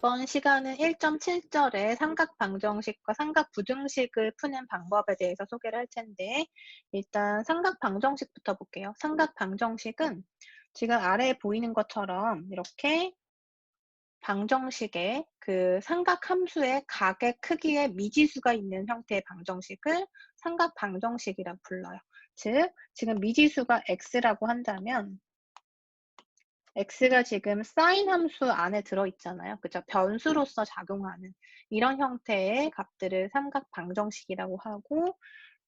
이번 시간은 1.7절의 삼각방정식과 삼각부등식을 푸는 방법에 대해서 소개를 할 텐데, 일단 삼각방정식부터 볼게요. 삼각방정식은 지금 아래에 보이는 것처럼 이렇게 방정식에 그 삼각함수의 각의 크기에 미지수가 있는 형태의 방정식을 삼각방정식이라 불러요. 즉, 지금 미지수가 x라고 한다면 x가 지금 사인 함수 안에 들어있잖아요. 그죠? 변수로서 작용하는 이런 형태의 값들을 삼각 방정식이라고 하고,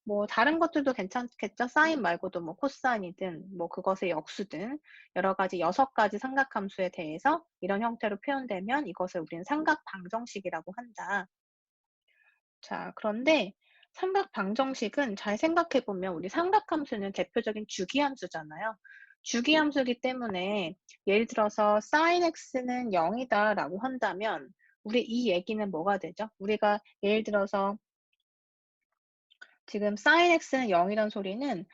뭐 다른 것들도 괜찮겠죠? 사인 말고도 뭐 코사인이든 뭐 그것의 역수든 여러 가지 6가지 삼각함수에 대해서 이런 형태로 표현되면 이것을 우리는 삼각 방정식이라고 한다. 자, 그런데 삼각 방정식은 잘 생각해 보면 우리 삼각함수는 대표적인 주기함수잖아요. 주기함수이기 때문에 예를 들어서 sin x는 0이다라고 한다면 우리 이 얘기는 뭐가 되죠? 우리가 예를 들어서 지금 sin x는 0이란 소리는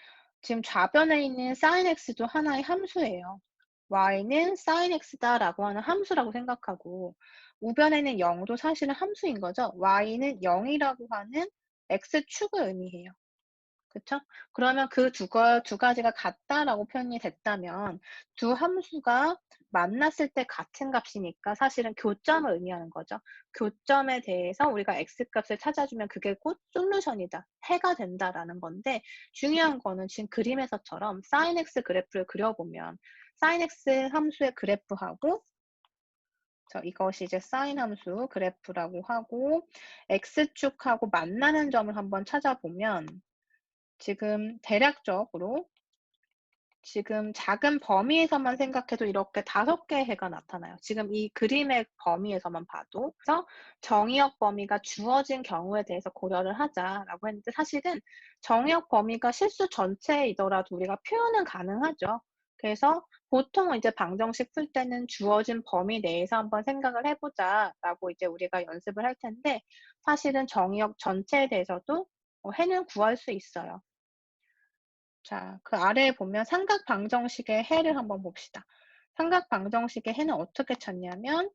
지금 좌변에 있는 sin x도 하나의 함수예요. y는 sin x다라고 하는 함수라고 생각하고 우변에는 0도 사실은 함수인 거죠. y는 0이라고 하는 x축을 의미해요. 그쵸? 그러면 그 두 가지가 같다라고 표현이 됐다면 두 함수가 만났을 때 같은 값이니까 사실은 교점을 의미하는 거죠. 교점에 대해서 우리가 x값을 찾아주면 그게 곧 솔루션이다, 해가 된다라는 건데 중요한 거는 지금 그림에서처럼 sin x 그래프를 그려보면 sin x 함수의 그래프하고 이것이 이제 사인 함수 그래프라고 하고 x축하고 만나는 점을 한번 찾아보면 지금 대략적으로 지금 작은 범위에서만 생각해도 이렇게 5개의 해가 나타나요. 지금 이 그림의 범위에서만 봐도. 그래서 정의역 범위가 주어진 경우에 대해서 고려를 하자라고 했는데 사실은 정의역 범위가 실수 전체이더라도 우리가 표현은 가능하죠. 그래서 보통은 이제 방정식 풀 때는 주어진 범위 내에서 한번 생각을 해보자라고 이제 우리가 연습을 할 텐데 사실은 정의역 전체에 대해서도 해는 구할 수 있어요. 자, 그 아래에 보면 삼각 방정식의 해를 한번 봅시다. 삼각 방정식의 해는 어떻게 찾냐면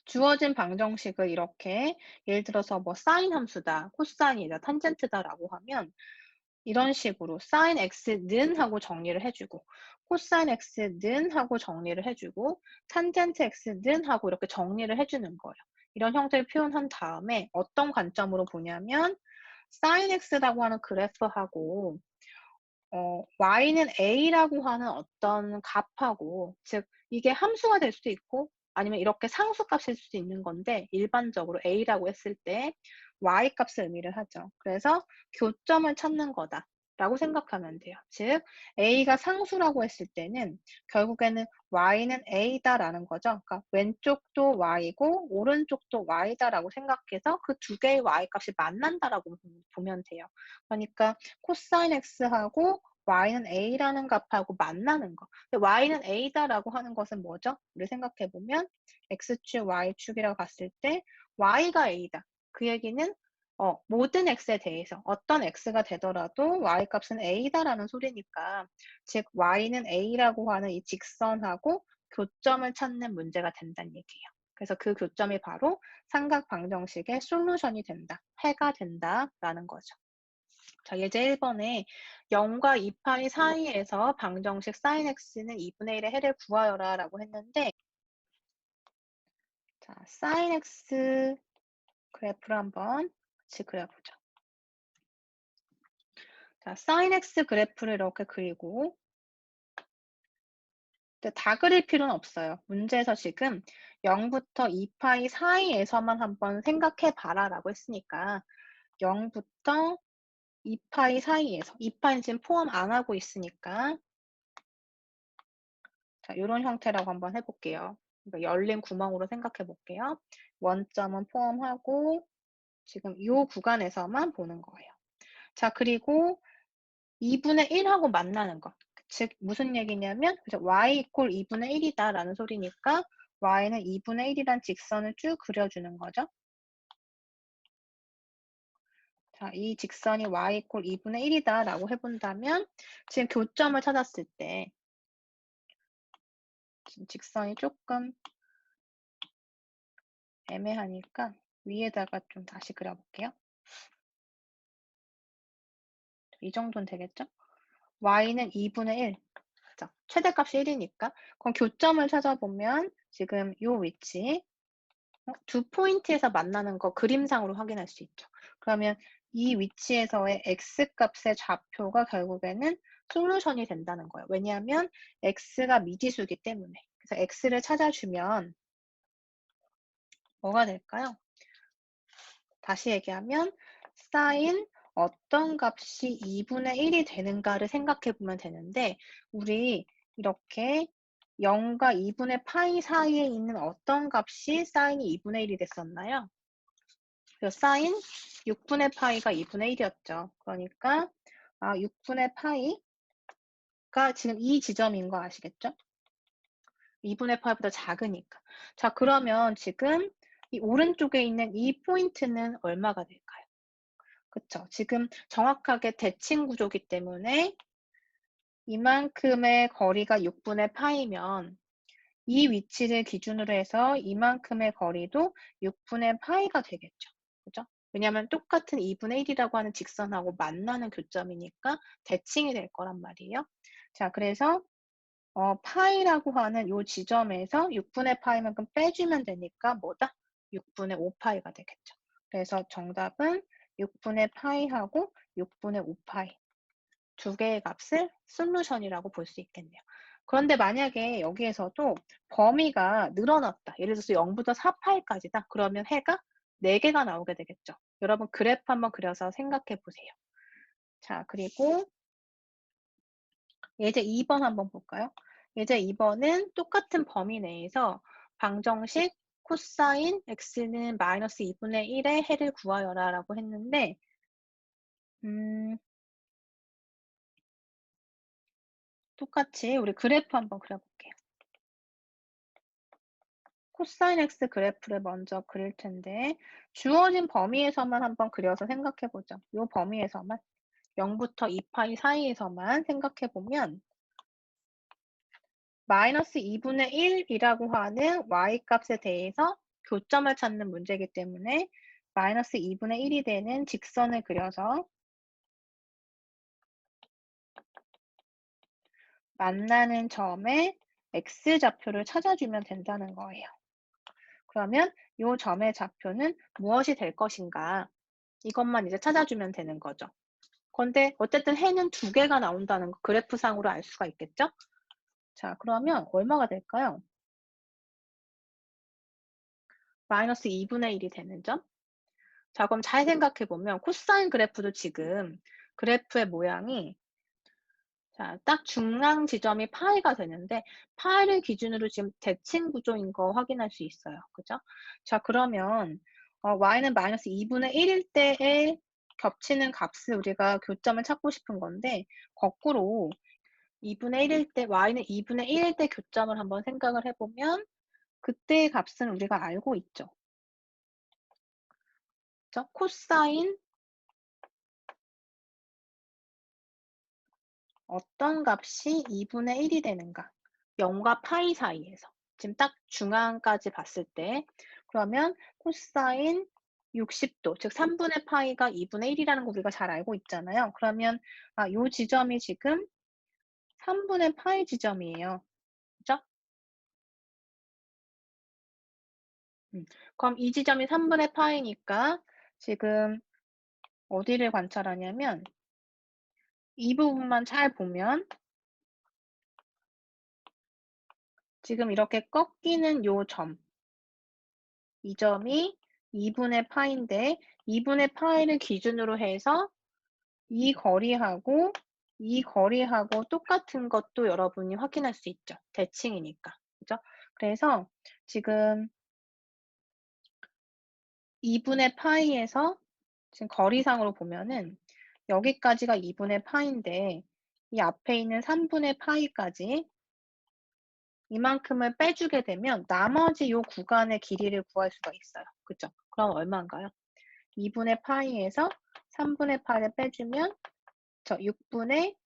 주어진 방정식을 이렇게 예를 들어서 뭐 사인 함수다, 코사인이다, 탄젠트다라고 하면 이런 식으로 sin x는 하고 정리를 해주고 코사인 x는 하고 정리를 해주고 탄젠트 x는 하고 이렇게 정리를 해주는 거예요. 이런 형태를 표현한 다음에 어떤 관점으로 보냐면 sin x라고 하는 그래프하고 y는 a라고 하는 어떤 값하고 즉 이게 함수가 될 수도 있고 아니면 이렇게 상수값일 수도 있는 건데 일반적으로 a라고 했을 때 y 값을 의미를 하죠. 그래서 교점을 찾는 거다라고 생각하면 돼요. 즉 a가 상수라고 했을 때는 결국에는 y는 a다라는 거죠. 그러니까 왼쪽도 y고 오른쪽도 y다라고 생각해서 그 두 개의 y 값이 만난다라고 보면 돼요. 그러니까 코사인 x하고 y는 a라는 값하고 만나는 거. 근데 y는 a다라고 하는 것은 뭐죠? 우리 생각해 보면 x축, y축이라고 봤을 때 y가 a다. 그 얘기는 모든 x에 대해서 어떤 x가 되더라도 y 값은 a다라는 소리니까 즉 y는 a라고 하는 이 직선하고 교점을 찾는 문제가 된다는 얘기예요. 그래서 그 교점이 바로 삼각 방정식의 솔루션이 된다, 해가 된다라는 거죠. 자, 예제 1번에 0과 2파이 사이에서 방정식 sin x는 2분의 1의 해를 구하여라 라고 했는데 자, sin x 그래프를 한번 같이 그려보죠. 자, sin x 그래프를 이렇게 그리고 다 그릴 필요는 없어요. 문제에서 지금 0부터 2파이 사이에서만 한번 생각해 봐라 라고 했으니까 0부터 2파이 사이에서 2파이는 지금 포함 안 하고 있으니까 자, 이런 형태라고 한번 해볼게요. 그러니까 열린 구멍으로 생각해 볼게요. 원점은 포함하고 지금 이 구간에서만 보는 거예요. 자, 그리고 2분의 1하고 만나는 것. 즉 무슨 얘기냐면 y 이퀄 2분의 1이다라는 소리니까 y는 2분의 1이란 직선을 쭉 그려주는 거죠. 자, 이 직선이 y 이퀄 2분의 1이다라고 해본다면 지금 교점을 찾았을 때 지금 직선이 조금 애매하니까 위에다가 좀 다시 그려볼게요. 이 정도는 되겠죠? y는 2분의 1. 자, 최대값이 1이니까. 그럼 교점을 찾아보면 지금 요 위치 두 포인트에서 만나는 거 그림상으로 확인할 수 있죠. 그러면 이 위치에서의 x값의 좌표가 결국에는 솔루션이 된다는 거예요. 왜냐하면 x가 미지수이기 때문에. 그래서 x를 찾아주면 뭐가 될까요? 다시 얘기하면 sin 어떤 값이 2분의 1이 되는가를 생각해 보면 되는데 우리 이렇게 0과 2분의 파이 사이에 있는 어떤 값이 sin이 2분의 1이 됐었나요? 그래서 sin 6분의 파이가 2분의 1이었죠. 그러니까 6분의 파이가 지금 이 지점인 거 아시겠죠? 2분의 파이보다 작으니까. 자, 그러면 지금 이 오른쪽에 있는 이 포인트는 얼마가 될까요? 그쵸? 지금 정확하게 대칭 구조기 때문에 이만큼의 거리가 6분의 파이면 이 위치를 기준으로 해서 이만큼의 거리도 6분의 파이가 되겠죠. 그죠? 왜냐하면 똑같은 2분의 1이라고 하는 직선하고 만나는 교점이니까 대칭이 될 거란 말이에요. 자, 그래서 파이라고 하는 이 지점에서 6분의 파이만큼 빼주면 되니까 뭐다? 6분의 5파이가 되겠죠. 그래서 정답은 6분의 파이하고 6분의 5파이 두 개의 값을 솔루션이라고 볼 수 있겠네요. 그런데 만약에 여기에서도 범위가 늘어났다. 예를 들어서 0부터 4파이까지다. 그러면 해가 4개가 나오게 되겠죠. 여러분 그래프 한번 그려서 생각해 보세요. 자, 그리고 예제 2번 한번 볼까요? 예제 2번은 똑같은 범위 내에서 방정식 코사인 x는 마이너스 2분의 1의 해를 구하여라 라고 했는데 똑같이 우리 그래프 한번 그려볼게요. 코사인 x 그래프를 먼저 그릴 텐데 주어진 범위에서만 한번 그려서 생각해 보죠. 이 범위에서만 0부터 2파이 사이에서만 생각해 보면 마이너스 2분의 1이라고 하는 y값에 대해서 교점을 찾는 문제이기 때문에 마이너스 2분의 1이 되는 직선을 그려서 만나는 점의 x좌표를 찾아주면 된다는 거예요. 그러면 이 점의 좌표는 무엇이 될 것인가? 이것만 이제 찾아주면 되는 거죠. 그런데 어쨌든 해는 두 개가 나온다는 거 그래프상으로 알 수가 있겠죠? 자, 그러면 얼마가 될까요? 마이너스 2분의 1이 되는 점. 자, 그럼 잘 생각해 보면 코사인 그래프도 지금 그래프의 모양이 자, 딱 중앙 지점이 파이가 되는데 파이를 기준으로 지금 대칭 구조인 거 확인할 수 있어요. 그죠? 자, 그러면 y는 마이너스 2분의 1일 때에 겹치는 값을 우리가 교점을 찾고 싶은 건데 거꾸로 2분의 1일 때 y는 2분의 1일 때 교점을 한번 생각을 해보면 그때의 값은 우리가 알고 있죠. 그죠? 코사인 어떤 값이 2분의 1이 되는가? 0과 파이 사이에서. 지금 딱 중앙까지 봤을 때 그러면 코사인 60도, 즉 3분의 파이가 2분의 1이라는 거 우리가 잘 알고 있잖아요. 그러면 요 지점이 지금 3분의 파이 지점이에요. 그죠? 그럼 이 지점이 3분의 파이니까 지금 어디를 관찰하냐면 이 부분만 잘 보면 지금 이렇게 꺾이는 요 점, 이 점이 2분의 파인데 2분의 파이를 기준으로 해서 이 거리하고 이 거리하고 똑같은 것도 여러분이 확인할 수 있죠. 대칭이니까. 그죠? 그래서 지금 2분의 파이에서 지금 거리상으로 보면은 여기까지가 2분의 파인데 이 앞에 있는 3분의 파이까지 이만큼을 빼주게 되면 나머지 요 구간의 길이를 구할 수가 있어요. 그죠? 그럼 얼마인가요? 2분의 파이에서 3분의 파이를 빼주면 저 6분의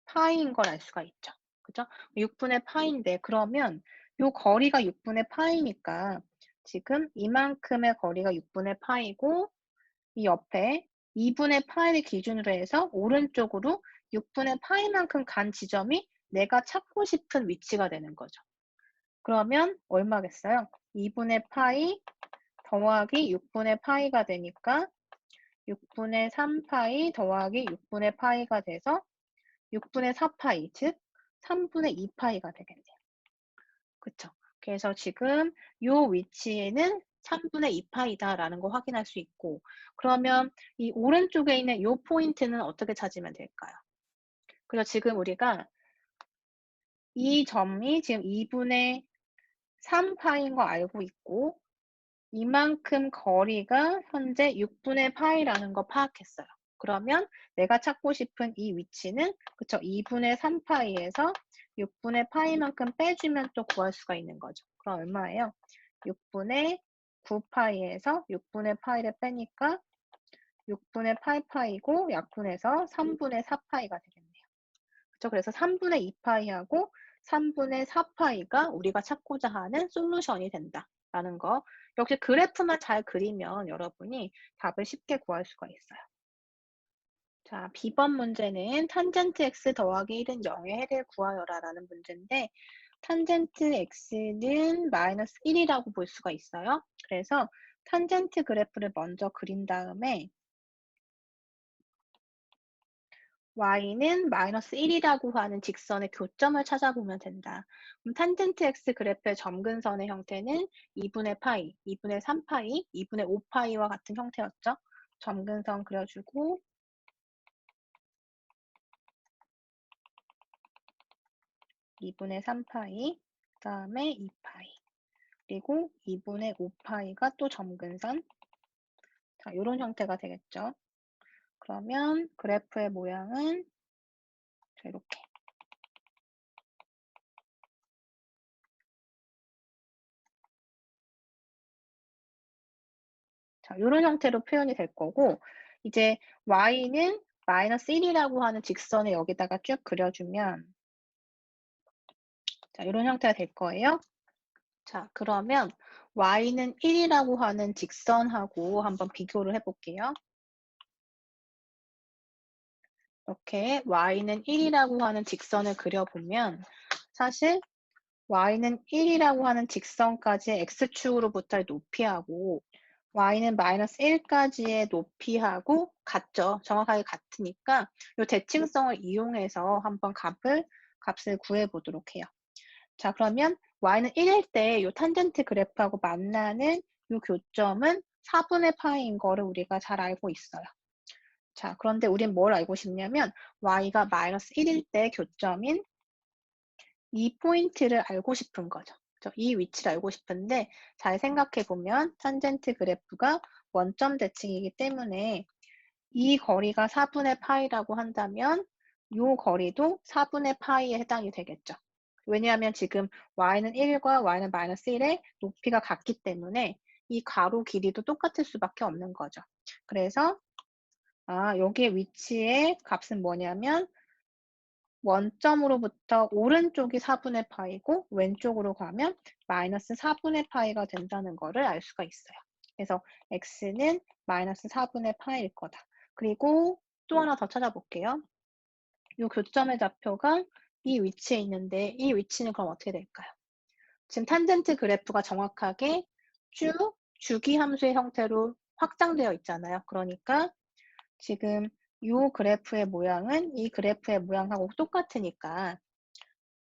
파이인 걸 알 수가 있죠. 그죠? 6분의 파인데 그러면 요 거리가 6분의 파이니까 지금 이만큼의 거리가 6분의 파이고 이 옆에 2분의 파이를 기준으로 해서 오른쪽으로 6분의 파이만큼 간 지점이 내가 찾고 싶은 위치가 되는 거죠. 그러면 얼마겠어요? 2분의 파이 더하기 6분의 파이가 되니까 6분의 3파이 더하기 6분의 파이가 돼서 6분의 4파이, 즉 3분의 2파이가 되겠네요. 그쵸? 그래서 지금 요 위치에는 3분의 2파이다라는 거 확인할 수 있고, 그러면 이 오른쪽에 있는 요 포인트는 어떻게 찾으면 될까요? 그래서 지금 우리가 이 점이 지금 2분의 3파인 거 알고 있고, 이만큼 거리가 현재 6분의 파이라는 거 파악했어요. 그러면 내가 찾고 싶은 이 위치는 그쵸? 2분의 3파이에서 6분의 파이만큼 빼주면 또 구할 수가 있는 거죠. 그럼 얼마예요? 6분의 9파이에서 6분의 파이를 빼니까 6분의 8파이고 약분해서 3분의 4파이가 되겠네요. 그쵸? 그래서 3분의 2파이하고 3분의 4파이가 우리가 찾고자 하는 솔루션이 된다라는 거. 역시 그래프만 잘 그리면 여러분이 답을 쉽게 구할 수가 있어요. 자, B번 문제는 탄젠트 x 더하기 1은 0의 해를 구하여라 라는 문제인데 탄젠트 x는 마이너스 1이라고 볼 수가 있어요. 그래서 탄젠트 그래프를 먼저 그린 다음에 y는 마이너스 1이라고 하는 직선의 교점을 찾아보면 된다. 그럼 탄젠트 x 그래프의 점근선의 형태는 2분의 파이, 2분의 3파이, 2분의 5파이와 같은 형태였죠. 점근선 그려주고 2분의 3파이, 그 다음에 2파이, 그리고 2분의 5파이가 또 점근선. 자, 이런 형태가 되겠죠. 그러면 그래프의 모양은 이렇게. 자, 이런 형태로 표현이 될 거고, 이제 y는 마이너스 1이라고 하는 직선을 여기다가 쭉 그려주면, 자, 이런 형태가 될 거예요. 자, 그러면 y는 1이라고 하는 직선하고 한번 비교를 해볼게요. 이렇게 y는 1이라고 하는 직선을 그려보면, 사실 y는 1이라고 하는 직선까지의 x축으로부터의 높이하고 y는 마이너스 1까지의 높이하고 같죠. 정확하게 같으니까 이 대칭성을 이용해서 한번 값을 구해보도록 해요. 자, 그러면 y는 1일 때 이 탄젠트 그래프하고 만나는 이 교점은 4분의 파이인 거를 우리가 잘 알고 있어요. 자, 그런데 우린 뭘 알고 싶냐면 y가 마이너스 1일 때 교점인 이 포인트를 알고 싶은 거죠. 이 위치를 알고 싶은데 잘 생각해 보면 탄젠트 그래프가 원점 대칭이기 때문에 이 거리가 4분의 파이라고 한다면 이 거리도 4분의 파이에 해당이 되겠죠. 왜냐하면 지금 y는 1과 y는 마이너스 1의 높이가 같기 때문에 이 가로 길이도 똑같을 수밖에 없는 거죠. 그래서 여기에 위치의 값은 뭐냐면 원점으로부터 오른쪽이 4분의 파이고 왼쪽으로 가면 마이너스 4분의 파이가 된다는 거를 알 수가 있어요. 그래서 x는 마이너스 4분의 파이일 거다. 그리고 또 하나 더 찾아볼게요. 이 교점의 좌표가 이 위치에 있는데 이 위치는 그럼 어떻게 될까요? 지금 탄젠트 그래프가 정확하게 쭉 주기함수의 형태로 확장되어 있잖아요. 그러니까 지금 이 그래프의 모양은 이 그래프의 모양하고 똑같으니까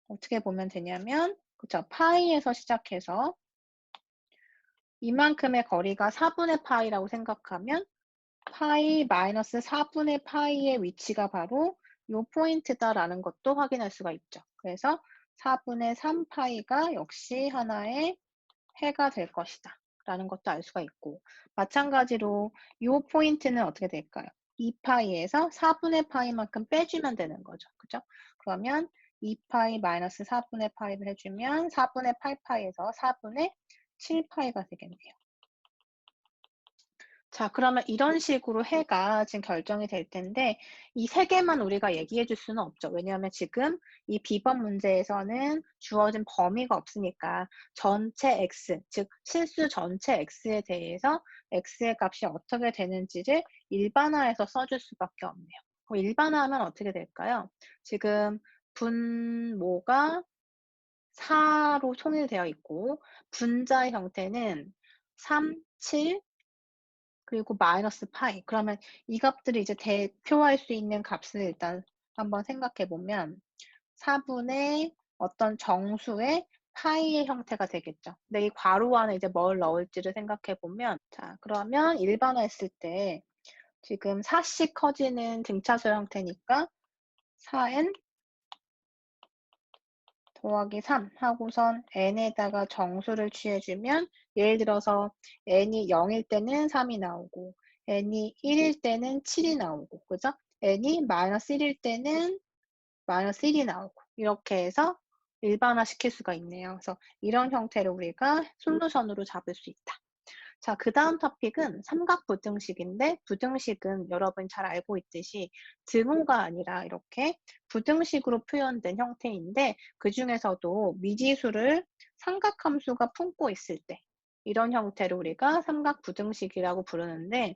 어떻게 보면 되냐면 그쵸? 파이에서 시작해서 이만큼의 거리가 4분의 파이라고 생각하면 파이 마이너스 4분의 파이의 위치가 바로 이 포인트다라는 것도 확인할 수가 있죠. 그래서 4분의 3파이가 역시 하나의 해가 될 것이다 라는 것도 알 수가 있고 마찬가지로 이 포인트는 어떻게 될까요? 2파이에서 4분의 파이만큼 빼주면 되는 거죠. 그죠? 그러면 2파이 마이너스 4분의 파이를 해주면 4분의 8파이에서 4분의 7파이가 되겠네요. 자, 그러면 이런 식으로 해가 지금 결정이 될 텐데 이 세 개만 우리가 얘기해 줄 수는 없죠. 왜냐하면 지금 이 비번 문제에서는 주어진 범위가 없으니까 전체 x, 즉 실수 전체 x에 대해서 x의 값이 어떻게 되는지를 일반화해서 써줄 수밖에 없네요. 그럼 일반화하면 어떻게 될까요? 지금 분모가 4로 통일되어 있고 분자의 형태는 3, 7, 그리고 마이너스 파이. 그러면 이 값들이 이제 대표할 수 있는 값을 일단 한번 생각해 보면 4분의 어떤 정수의 파이의 형태가 되겠죠. 근데 이 괄호 안에 이제 뭘 넣을지를 생각해 보면, 자, 그러면 일반화했을 때 지금 4씩 커지는 등차수 형태니까 4n 더하기 3 하고선 n에다가 정수를 취해주면, 예를 들어서 n이 0일 때는 3이 나오고 n이 1일 때는 7이 나오고, 그죠? n이 마이너스 1일 때는 마이너스 1이 나오고, 이렇게 해서 일반화 시킬 수가 있네요. 그래서 이런 형태를 우리가 솔루션으로 잡을 수 있다. 자, 그다음 토픽은 삼각부등식인데, 부등식은 여러분 잘 알고 있듯이 등호가 아니라 이렇게 부등식으로 표현된 형태인데, 그중에서도 미지수를 삼각함수가 품고 있을 때 이런 형태를 우리가 삼각부등식이라고 부르는데,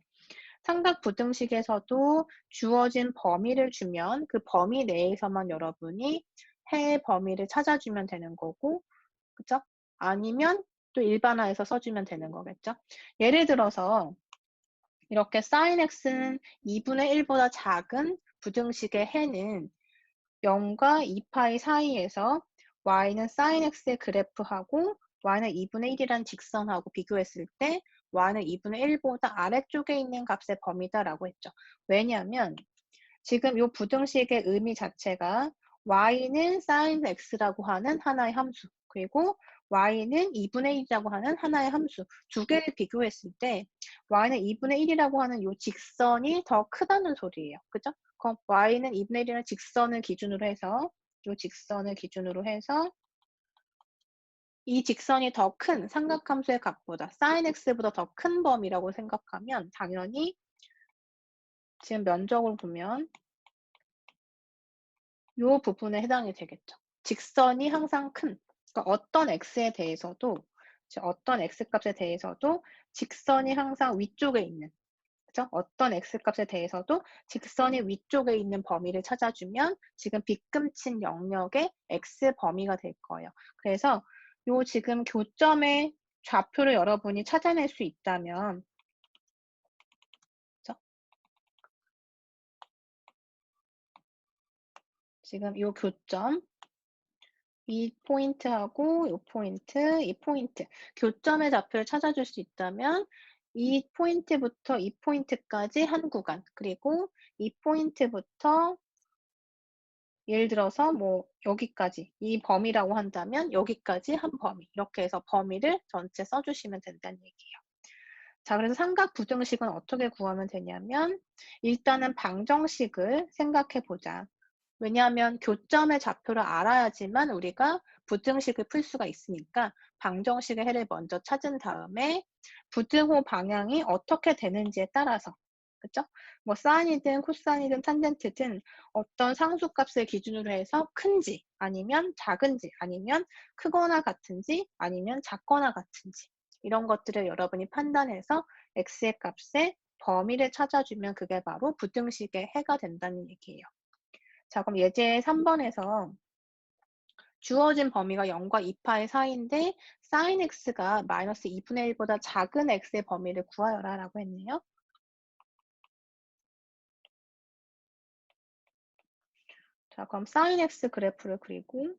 삼각부등식에서도 주어진 범위를 주면 그 범위 내에서만 여러분이 해의 범위를 찾아주면 되는 거고, 그죠? 아니면 또 일반화해서 써주면 되는 거겠죠. 예를 들어서 이렇게 sin x는 2분의 1보다 작은 부등식의 해는 0과 2파이 사이에서 y는 sin x의 그래프하고 y는 2분의 1이란 직선하고 비교했을 때 y는 2분의 1보다 아래쪽에 있는 값의 범위다라고 했죠. 왜냐하면 지금 이 부등식의 의미 자체가 y는 sin x라고 하는 하나의 함수, 그리고 y는 2분의 1이라고 하는 하나의 함수 두 개를 비교했을 때 y는 2분의 1이라고 하는 이 직선이 더 크다는 소리예요. 그죠? 그럼 y는 2분의 1이라는 직선을 기준으로 해서 이 직선을 기준으로 해서 이 직선이 더 큰 삼각함수의 값보다 sin x보다 더 큰 범위라고 생각하면 당연히 지금 면적으로 보면 요 부분에 해당이 되겠죠. 직선이 항상 큰, 그러니까 어떤 x에 대해서도, 어떤 x값에 대해서도 직선이 항상 위쪽에 있는, 그죠? 어떤 x값에 대해서도 직선이 위쪽에 있는 범위를 찾아주면 지금 빗금친 영역의 x 범위가 될 거예요. 그래서 요 지금 교점의 좌표를 여러분이 찾아낼 수 있다면, 그죠? 지금 요 교점, 이 포인트하고 이 포인트 교점의 좌표를 찾아줄 수 있다면 이 포인트부터 이 포인트까지 한 구간, 그리고 이 포인트부터 예를 들어서 뭐 여기까지 이 범위라고 한다면 여기까지 한 범위, 이렇게 해서 범위를 전체 써주시면 된다는 얘기예요. 자, 그래서 삼각부등식은 어떻게 구하면 되냐면 일단은 방정식을 생각해 보자. 왜냐하면 교점의 좌표를 알아야지만 우리가 부등식을 풀 수가 있으니까 방정식의 해를 먼저 찾은 다음에 부등호 방향이 어떻게 되는지에 따라서, 그죠? 뭐 사인이든 코사인이든 탄젠트든 어떤 상수값을 기준으로 해서 큰지 아니면 작은지 아니면 크거나 같은지 아니면 작거나 같은지 이런 것들을 여러분이 판단해서 x의 값에 범위를 찾아주면 그게 바로 부등식의 해가 된다는 얘기예요. 자, 그럼 예제 3번에서 주어진 범위가 0과 2파의 사이인데 sin x가 마이너스 2분의 1보다 작은 x의 범위를 구하여라 라고 했네요. 자, 그럼 sin x 그래프를 그리고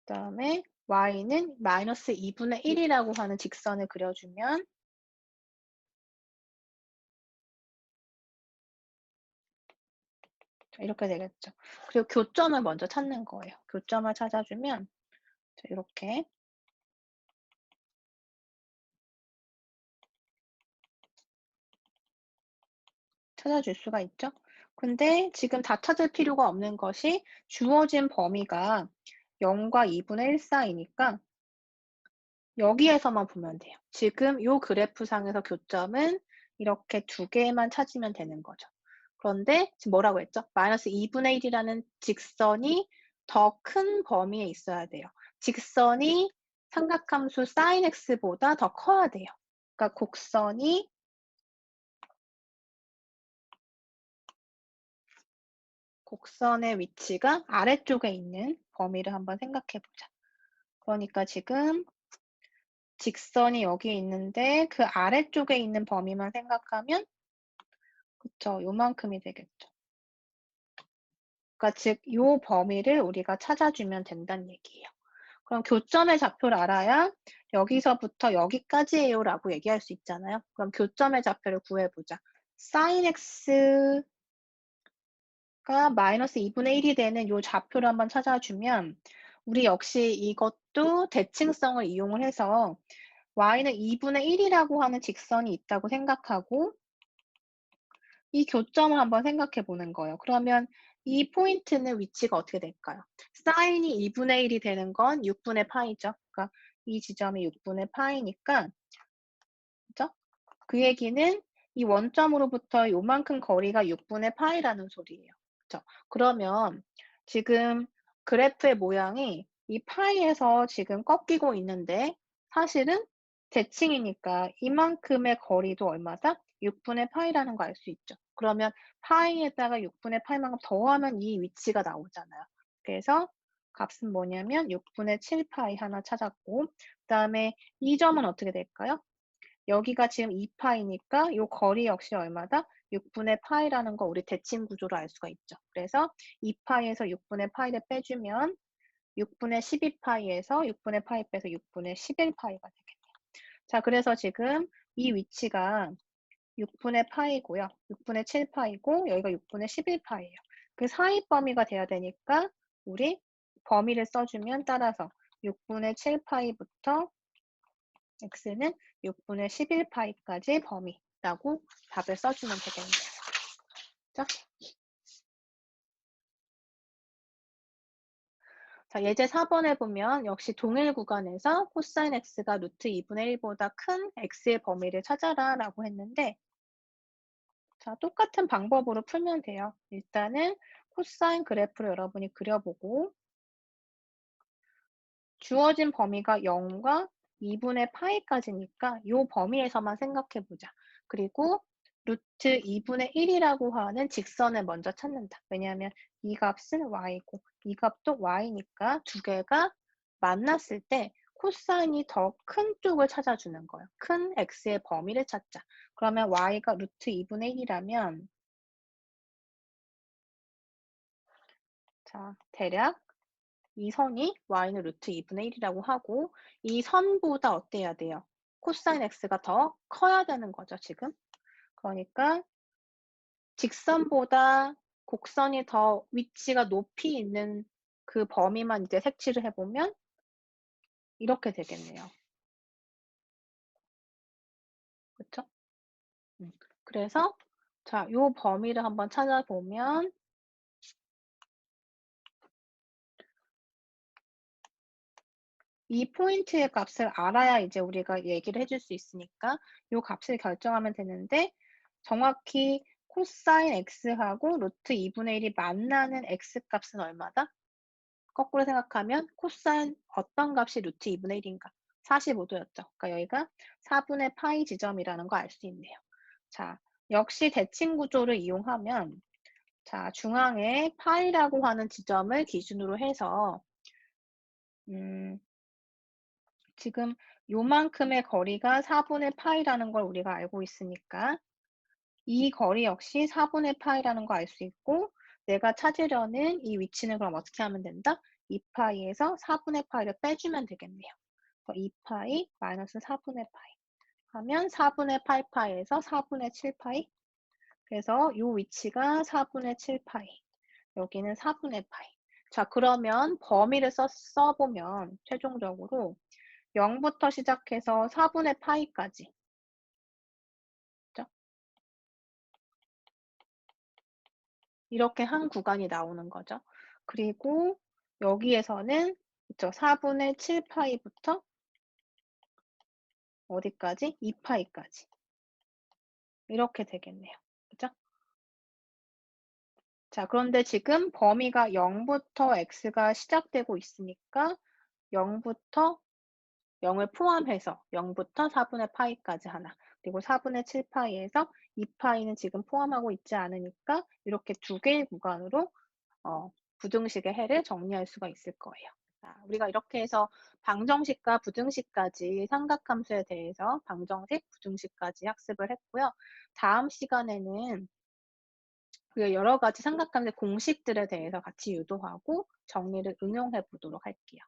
그 다음에 y는 마이너스 2분의 1이라고 하는 직선을 그려주면 이렇게 되겠죠. 그리고 교점을 먼저 찾는 거예요. 교점을 찾아주면 이렇게 찾아줄 수가 있죠. 근데 지금 다 찾을 필요가 없는 것이 주어진 범위가 0과 2분의 1 사이니까 여기에서만 보면 돼요. 지금 요 그래프상에서 교점은 이렇게 두 개만 찾으면 되는 거죠. 그런데 지금 뭐라고 했죠? 마이너스 2분의 1이라는 직선이 더 큰 범위에 있어야 돼요. 직선이 삼각함수 sin x보다 더 커야 돼요. 그러니까 곡선의 위치가 아래쪽에 있는 범위를 한번 생각해 보자. 그러니까 지금 직선이 여기 있는데 그 아래쪽에 있는 범위만 생각하면 그쵸. 요만큼이 되겠죠. 그러니까 즉 요 범위를 우리가 찾아주면 된다는 얘기예요. 그럼 교점의 좌표를 알아야 여기서부터 여기까지예요라고 얘기할 수 있잖아요. 그럼 교점의 좌표를 구해보자. sin x가 마이너스 2분의 1이 되는 요 좌표를 한번 찾아주면 우리 역시 이것도 대칭성을 이용을 해서 y는 2분의 1이라고 하는 직선이 있다고 생각하고 이 교점을 한번 생각해 보는 거예요. 그러면 이 포인트는 위치가 어떻게 될까요? 사인이 2분의 1이 되는 건 6분의 파이죠. 그러니까 이 지점이 6분의 파이니까, 그죠? 그 얘기는 이 원점으로부터 요만큼 거리가 6분의 파이라는 소리예요. 그죠? 그러면 지금 그래프의 모양이 이 파이에서 지금 꺾이고 있는데 사실은 대칭이니까 이만큼의 거리도 얼마다? 6분의 파이라는 거 알 수 있죠. 그러면 파이에다가 6분의 파이만큼 더하면 이 위치가 나오잖아요. 그래서 값은 뭐냐면 6분의 7 파이 하나 찾았고 그다음에 이 점은 어떻게 될까요? 여기가 지금 2파이니까 요 거리 역시 얼마다? 6분의 파이라는 거 우리 대칭 구조로 알 수가 있죠. 그래서 2파이에서 6분의 파이를 빼주면 6분의 12파이에서 6분의 파이 빼서 6분의 11파이가 되겠네요. 자, 그래서 지금 이 위치가 6분의 파이고요. 6분의 7파이고 여기가 6분의 11파이예요. 그 사이 범위가 돼야 되니까 우리 범위를 써주면 따라서 6분의 7파이부터 x는 6분의 11파이까지 범위라고 답을 써주면 되겠네요. 그죠? 자, 예제 4번에 보면 역시 동일 구간에서 코사인 x가 루트 2분의 1보다 큰 x의 범위를 찾아라 라고 했는데 자, 똑같은 방법으로 풀면 돼요. 일단은 코사인 그래프를 여러분이 그려보고 주어진 범위가 0과 2분의 파이까지니까 이 범위에서만 생각해 보자. 그리고 루트 2분의 1이라고 하는 직선을 먼저 찾는다. 왜냐하면 이 값은 y고 이 값도 y니까 두 개가 만났을 때 코사인이 더 큰 쪽을 찾아주는 거예요. 큰 x의 범위를 찾자. 그러면 y가 루트 2분의 1이라면 자, 대략 이 선이 y는 루트 2분의 1이라고 하고 이 선보다 어때야 돼요? 코사인 x가 더 커야 되는 거죠, 지금. 그러니까 직선보다 곡선이 더 위치가 높이 있는 그 범위만 이제 색칠을 해보면 이렇게 되겠네요. 그렇죠? 그래서 자, 요 범위를 한번 찾아보면 이 포인트의 값을 알아야 이제 우리가 얘기를 해줄 수 있으니까 요 값을 결정하면 되는데 정확히 코사인 x하고 루트 2분의 1이 만나는 x 값은 얼마다? 거꾸로 생각하면 코사인 어떤 값이 루트 2분의 1인가? 45도였죠. 그러니까 여기가 4분의 파이 지점이라는 거 알 수 있네요. 자, 역시 대칭 구조를 이용하면 자, 중앙에 파이라고 하는 지점을 기준으로 해서 음, 지금 요만큼의 거리가 4분의 파이라는 걸 우리가 알고 있으니까 이 거리 역시 4분의 파이라는 거 알 수 있고 내가 찾으려는 이 위치는 그럼 어떻게 하면 된다? 2파이에서 4분의 파이를 빼주면 되겠네요. 2파이 마이너스 4분의 파이 하면 4분의 8파이에서 4분의 7파이 그래서 이 위치가 4분의 7파이 여기는 4분의 파이 자 그러면 범위를 써보면 최종적으로 0부터 시작해서 4분의 파이까지 이렇게 한 구간이 나오는 거죠. 그리고 여기에서는 그쵸. 4분의 7 파이부터 어디까지? 2 파이까지. 이렇게 되겠네요. 그죠? 자, 그런데 지금 범위가 0부터 x가 시작되고 있으니까 0부터 0을 포함해서 0부터 4분의 파이까지 하나, 그리고 4분의 7 파이에서 2 파이는 지금 포함하고 있지 않으니까 이렇게 두 개의 구간으로 부등식의 해를 정리할 수가 있을 거예요. 자, 우리가 이렇게 해서 방정식과 부등식까지 삼각함수에 대해서 방정식, 부등식까지 학습을 했고요. 다음 시간에는 그 여러 가지 삼각함수의 공식들에 대해서 같이 유도하고 정리를 응용해 보도록 할게요.